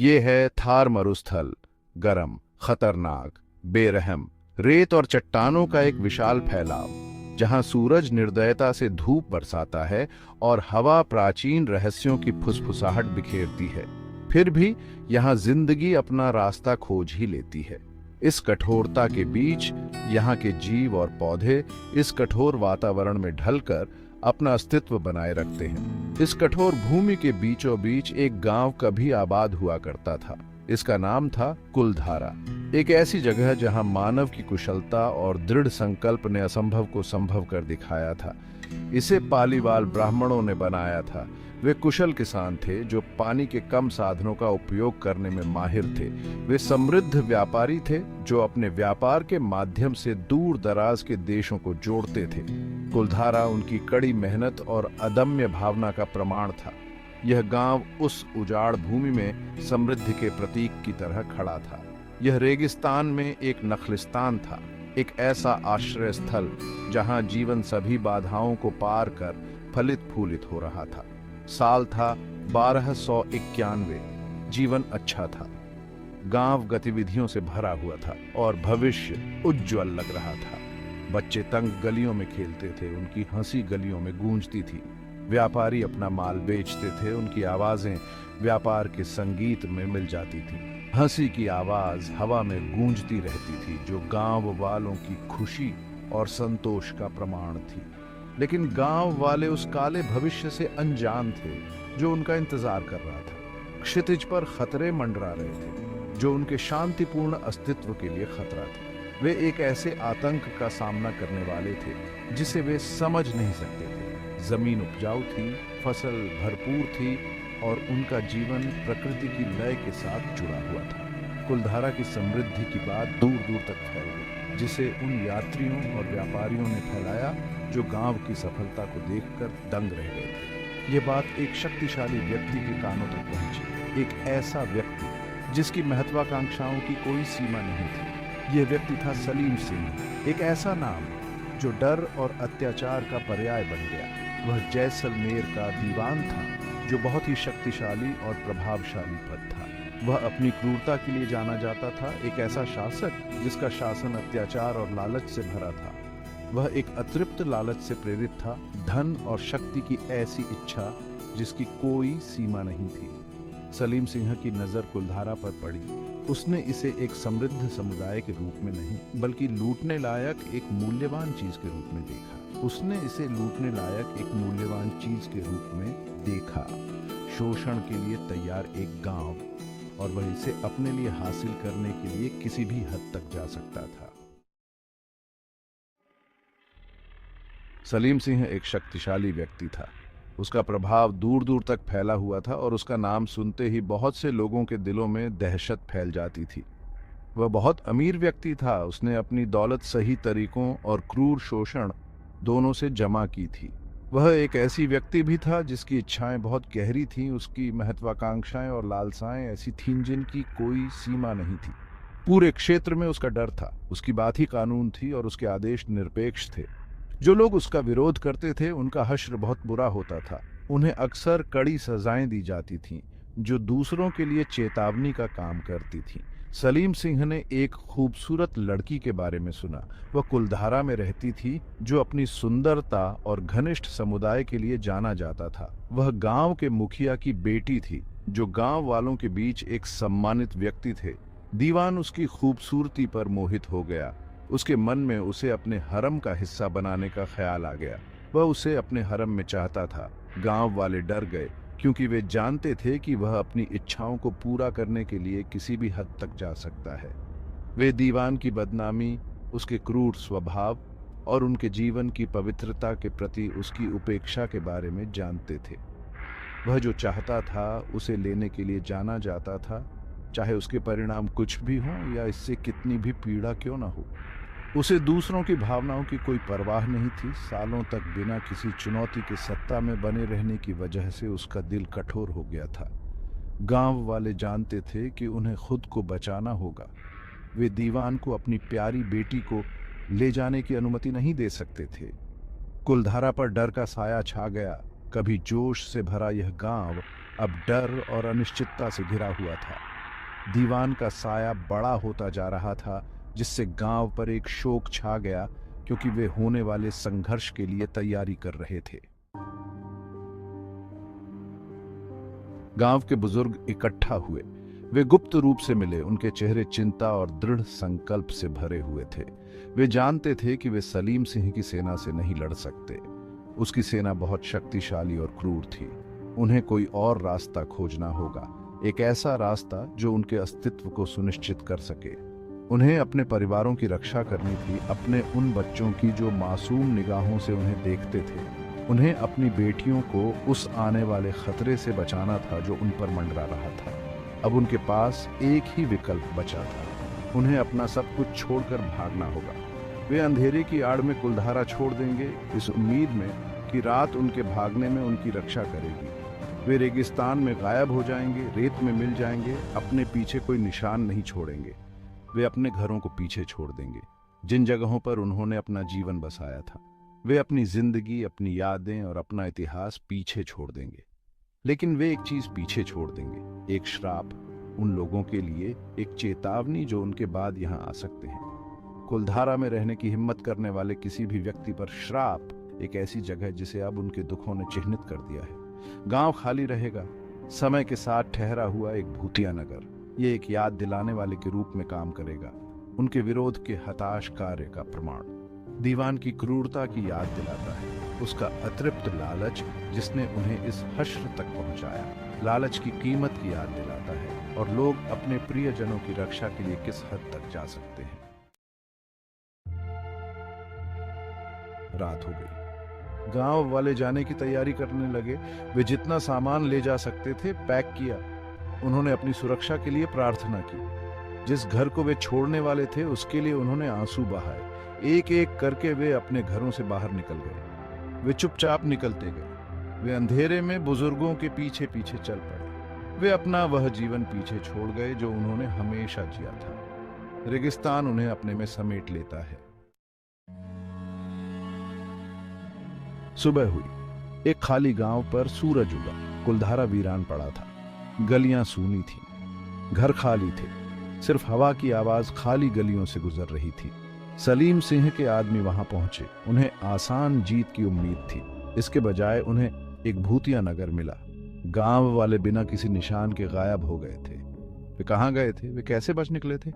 ये है थार मरुस्थल, गरम, खतरनाक, बेरहम, रेत और चट्टानों का एक विशाल फैलाव, जहां सूरज निर्दयता से धूप बरसाता है और हवा प्राचीन रहस्यों की फुसफुसाहट बिखेरती है। फिर भी यहां जिंदगी अपना रास्ता खोज ही लेती है। इस कठोरता के बीच यहाँ के जीव और पौधे इस कठोर वातावरण में ढलकर अपना अस्तित्व बनाए रखते हैं। इस कठोर भूमि के बीचों बीच एक गांव कभी आबाद हुआ करता था। इसका नाम था कुलधारा। एक ऐसी जगह जहां मानव की कुशलता और दृढ़ संकल्प ने असंभव को संभव कर दिखाया था। इसे पालीवाल ब्राह्मणों ने बनाया था। वे कुशल किसान थे जो पानी के कम साधनों का उपयोग करने में माहिर थे। वे समृद्ध व्यापारी थे जो अपने व्यापार के माध्यम से दूर दराज के देशों को जोड़ते थे। कुलधारा उनकी कड़ी मेहनत और अदम्य भावना का प्रमाण था। यह गांव उस उजाड़ भूमि में समृद्धि के प्रतीक की तरह खड़ा था। यह रेगिस्तान में एक नखलिस्तान था, एक ऐसा आश्रय स्थल जहां जीवन सभी बाधाओं को पार कर फलित फूलित हो रहा था। साल था 1291। जीवन अच्छा था। गांव गतिविधियों से भरा हुआ था और भविष्य उज्जवल लग रहा था। बच्चे तंग गलियों में खेलते थे, उनकी हंसी गलियों में गूंजती थी। व्यापारी अपना माल बेचते थे, उनकी आवाजें व्यापार के संगीत में मिल जाती थी। हंसी की आवाज हवा में गूंजती रहती थी, जो गांव वालों की खुशी और संतोष का प्रमाण थी। लेकिन गांव वाले उस काले भविष्य से अनजान थे जो उनका इंतजार कर रहा था। क्षितिज पर खतरे मंडरा रहे थे जो उनके शांतिपूर्ण अस्तित्व के लिए खतरा थे। वे एक ऐसे आतंक का सामना करने वाले थे जिसे वे समझ नहीं सकते थे। जमीन उपजाऊ थी, फसल भरपूर थी और उनका जीवन प्रकृति की लय के साथ जुड़ा हुआ था। कुलधारा की समृद्धि की बात दूर दूर तक फैल गई, जिसे उन यात्रियों और व्यापारियों ने फैलाया जो गांव की सफलता को देखकर दंग रह गए थे। ये बात एक शक्तिशाली व्यक्ति के कानों तक पहुंची। एक ऐसा व्यक्ति जिसकी महत्वाकांक्षाओं की कोई सीमा नहीं थी। यह व्यक्ति था सलीम सिंह, एक ऐसा नाम जो डर और अत्याचार का पर्याय बन गया। वह जैसलमेर का दीवान था जो बहुत ही शक्तिशाली और प्रभावशाली पद था। वह अपनी क्रूरता के लिए जाना जाता था, एक ऐसा शासक जिसका शासन अत्याचार और लालच से भरा था। वह एक अतृप्त लालच से प्रेरित था, धन और शक्ति की ऐसी इच्छा जिसकी कोई सीमा नहीं थी। सलीम सिंह की नजर कुलधारा पर पड़ी। उसने इसे एक समृद्ध समुदाय के रूप में नहीं बल्कि लूटने लायक एक मूल्यवान चीज के रूप में देखा। उसने इसे लूटने लायक एक मूल्यवान चीज के रूप में देखा, शोषण के लिए तैयार एक गांव, और वह इसे अपने लिए हासिल करने के लिए किसी भी हद तक जा सकता था। सलीम सिंह एक शक्तिशाली व्यक्ति था। उसका प्रभाव दूर दूर तक फैला हुआ था और उसका नाम सुनते ही बहुत से लोगों के दिलों में दहशत फैल जाती थी। वह बहुत अमीर व्यक्ति था। उसने अपनी दौलत सही तरीकों और क्रूर शोषण दोनों से जमा की थी। वह एक ऐसी व्यक्ति भी था जिसकी इच्छाएं बहुत गहरी थीं। उसकी महत्वाकांक्षाएं और लालसाएं ऐसी थीं जिनकी कोई सीमा नहीं थी। पूरे क्षेत्र में उसका डर था। उसकी बात ही कानून थी और उसके आदेश निरपेक्ष थे। जो लोग उसका विरोध करते थे उनका हश्र बहुत बुरा होता था। उन्हें अक्सर कड़ी सजाएं दी जाती थीं जो दूसरों के लिए चेतावनी का काम करती थीं। सलीम सिंह ने एक खूबसूरत लड़की के बारे में सुना। वह कुलधारा में रहती थी जो अपनी सुंदरता और घनिष्ठ समुदाय के लिए जाना जाता था। वह गांव के मुखिया की बेटी थी जो गांव वालों के बीच एक सम्मानित व्यक्ति थे। दीवान उसकी खूबसूरती पर मोहित हो गया। उसके मन में उसे अपने हरम का हिस्सा बनाने का ख्याल आ गया। वह उसे अपने हरम में चाहता था। गांव वाले डर गए क्योंकि वे जानते थे कि वह अपनी इच्छाओं को पूरा करने के लिए किसी भी हद तक जा सकता है। वे दीवान की बदनामी, उसके क्रूर स्वभाव और उनके जीवन की पवित्रता के प्रति उसकी उपेक्षा के बारे में जानते थे। वह जो चाहता था उसे लेने के लिए जाना जाता था, चाहे उसके परिणाम कुछ भी हों या इससे कितनी भी पीड़ा क्यों न हो। उसे दूसरों की भावनाओं की कोई परवाह नहीं थी। सालों तक बिना किसी चुनौती के सत्ता में बने रहने की वजह से उसका दिल कठोर हो गया था। गांव वाले जानते थे कि उन्हें खुद को बचाना होगा। वे दीवान को अपनी प्यारी बेटी को ले जाने की अनुमति नहीं दे सकते थे। कुलधारा पर डर का साया छा गया। कभी जोश से भरा यह गांव अब डर और अनिश्चितता से घिरा हुआ था। दीवान का साया बड़ा होता जा रहा था, जिससे गांव पर एक शोक छा गया, क्योंकि वे होने वाले संघर्ष के लिए तैयारी कर रहे थे। गांव के बुजुर्ग इकट्ठा हुए। वे गुप्त रूप से मिले। उनके चेहरे चिंता और दृढ़ संकल्प से भरे हुए थे। वे जानते थे कि वे सलीम सिंह की सेना से नहीं लड़ सकते। उसकी सेना बहुत शक्तिशाली और क्रूर थी। उन्हें कोई और रास्ता खोजना होगा, एक ऐसा रास्ता जो उनके अस्तित्व को सुनिश्चित कर सके। उन्हें अपने परिवारों की रक्षा करनी थी, अपने उन बच्चों की जो मासूम निगाहों से उन्हें देखते थे। उन्हें अपनी बेटियों को उस आने वाले खतरे से बचाना था जो उन पर मंडरा रहा था। अब उनके पास एक ही विकल्प बचा था, उन्हें अपना सब कुछ छोड़कर भागना होगा। वे अंधेरे की आड़ में कुलधारा छोड़ देंगे, इस उम्मीद में कि रात उनके भागने में उनकी रक्षा करेगी। वे रेगिस्तान में गायब हो जाएंगे, रेत में मिल जाएंगे, अपने पीछे कोई निशान नहीं छोड़ेंगे। वे अपने घरों को पीछे छोड़ देंगे, जिन जगहों पर उन्होंने अपना जीवन बसाया था। वे अपनी जिंदगी, अपनी यादें और अपना इतिहास पीछे छोड़ देंगे। लेकिन वे एक चीज पीछे छोड़ देंगे, एक श्राप, उन लोगों के लिए एक चेतावनी जो उनके बाद यहां आ सकते हैं। कुलधारा में रहने की हिम्मत करने वाले किसी भी व्यक्ति पर श्राप एक ऐसी जगह जिसे अब उनके दुखों ने चिह्नित कर दिया है। गांव खाली रहेगा, समय के साथ ठहरा हुआ एक भूतिया नगर। ये एक याद दिलाने वाले के रूप में काम करेगा, उनके विरोध के हताश कार्य का प्रमाण। दीवान की क्रूरता की याद दिलाता है, उसका अतृप्त लालच जिसने उन्हें इस हश्र तक पहुंचाया। लालच की कीमत की याद दिलाता है, और लोग अपने प्रियजनों की रक्षा के लिए किस हद तक जा सकते हैं। रात हो गई। गांव वाले जाने की तैयारी करने लगे। वे जितना सामान ले जा सकते थे पैक किया। उन्होंने अपनी सुरक्षा के लिए प्रार्थना की। जिस घर को वे छोड़ने वाले थे उसके लिए उन्होंने आंसू बहाए। एक एक करके वे अपने घरों से बाहर निकल गए। वे चुपचाप निकलते गए। वे अंधेरे में बुजुर्गों के पीछे पीछे चल पड़े। वे अपना वह जीवन पीछे छोड़ गए जो उन्होंने हमेशा जिया था। रेगिस्तान उन्हें अपने में समेट लेता है। सुबह हुई। एक खाली गांव पर सूरज उगा। कुलधारा वीरान पड़ा था। गलियां सूनी थीं, घर खाली थे। सिर्फ हवा की आवाज खाली गलियों से गुजर रही थी। सलीम सिंह के आदमी वहां पहुंचे। उन्हें आसान जीत की उम्मीद थी, इसके बजाय उन्हें एक भूतिया नगर मिला। गांव वाले बिना किसी निशान के गायब हो गए थे। वे कहां गए थे? वे कैसे बच निकले थे?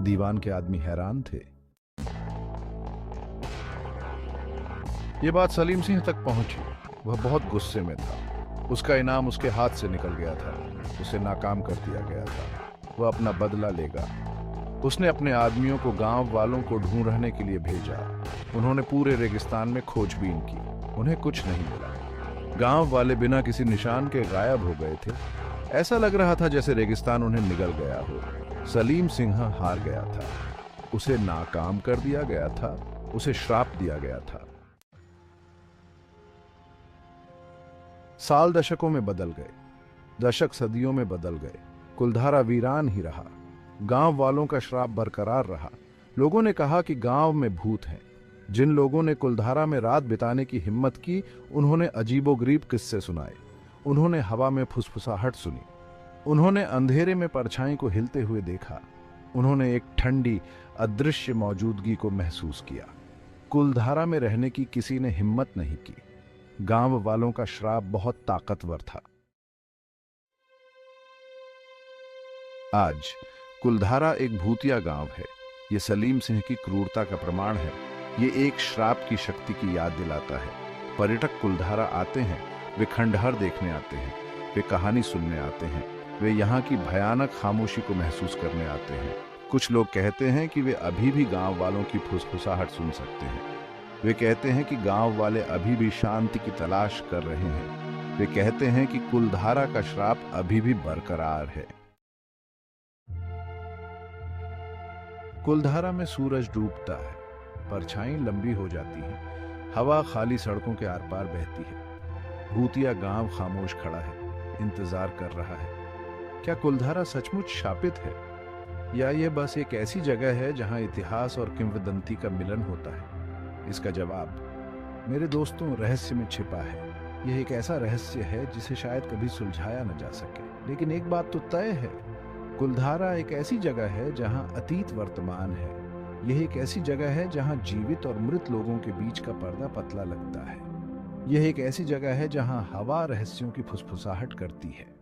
दीवान के आदमी हैरान थे। ये बात सलीम सिंह तक पहुंची। वह बहुत गुस्से में था। उसका इनाम उसके हाथ से निकल गया था। उसे नाकाम कर दिया गया था। वह अपना बदला लेगा। उसने अपने आदमियों को गांव वालों को ढूंढने के लिए भेजा। उन्होंने पूरे रेगिस्तान में खोजबीन की। उन्हें कुछ नहीं मिला। गांव वाले बिना किसी निशान के गायब हो गए थे। ऐसा लग रहा था जैसे रेगिस्तान उन्हें निगल गया हो। सलीम सिंह हार गया था। उसे नाकाम कर दिया गया था। उसे श्राप दिया गया था। साल दशकों में बदल गए। दशक सदियों में बदल गए। कुलधारा वीरान ही रहा। गांव वालों का श्राप बरकरार रहा। लोगों ने कहा कि गांव में भूत हैं। जिन लोगों ने कुलधारा में रात बिताने की हिम्मत की, उन्होंने अजीबोगरीब किस्से सुनाए। उन्होंने हवा में फुसफुसाहट सुनी। उन्होंने अंधेरे में परछाई को हिलते हुए देखा। उन्होंने एक ठंडी, अदृश्य मौजूदगी को महसूस किया। कुलधारा में रहने की किसी ने हिम्मत नहीं की। गांव वालों का श्राप बहुत ताकतवर था। आज कुलधारा एक भूतिया गांव है। यह सलीम सिंह की क्रूरता का प्रमाण है। ये एक श्राप की शक्ति की याद दिलाता है। पर्यटक कुलधारा आते हैं। वे खंडहर देखने आते हैं। वे कहानी सुनने आते हैं। वे यहाँ की भयानक खामोशी को महसूस करने आते हैं। कुछ लोग कहते हैं कि वे अभी भी गांव वालों की फुसफुसाहट सुन सकते हैं। वे कहते हैं कि गांव वाले अभी भी शांति की तलाश कर रहे हैं। वे कहते हैं कि कुलधारा का श्राप अभी भी बरकरार है। कुलधारा में सूरज डूबता है। परछाई लंबी हो जाती है। हवा खाली सड़कों के आर पार बहती है। भूतिया गांव खामोश खड़ा है, इंतजार कर रहा है। क्या कुलधारा सचमुच शापित है, या ये बस एक ऐसी जगह है जहां इतिहास और किंवदंती का मिलन होता है? इसका जवाब मेरे दोस्तों रहस्य में छिपा है। यह एक ऐसा रहस्य है जिसे शायद कभी सुलझाया न जा सके। लेकिन एक बात तो तय है, कुलधारा एक ऐसी जगह है जहां अतीत वर्तमान है। यह एक ऐसी जगह है जहां जीवित और मृत लोगों के बीच का पर्दा पतला लगता है। यह एक ऐसी जगह है जहां हवा रहस्यों की फुसफुसाहट करती है।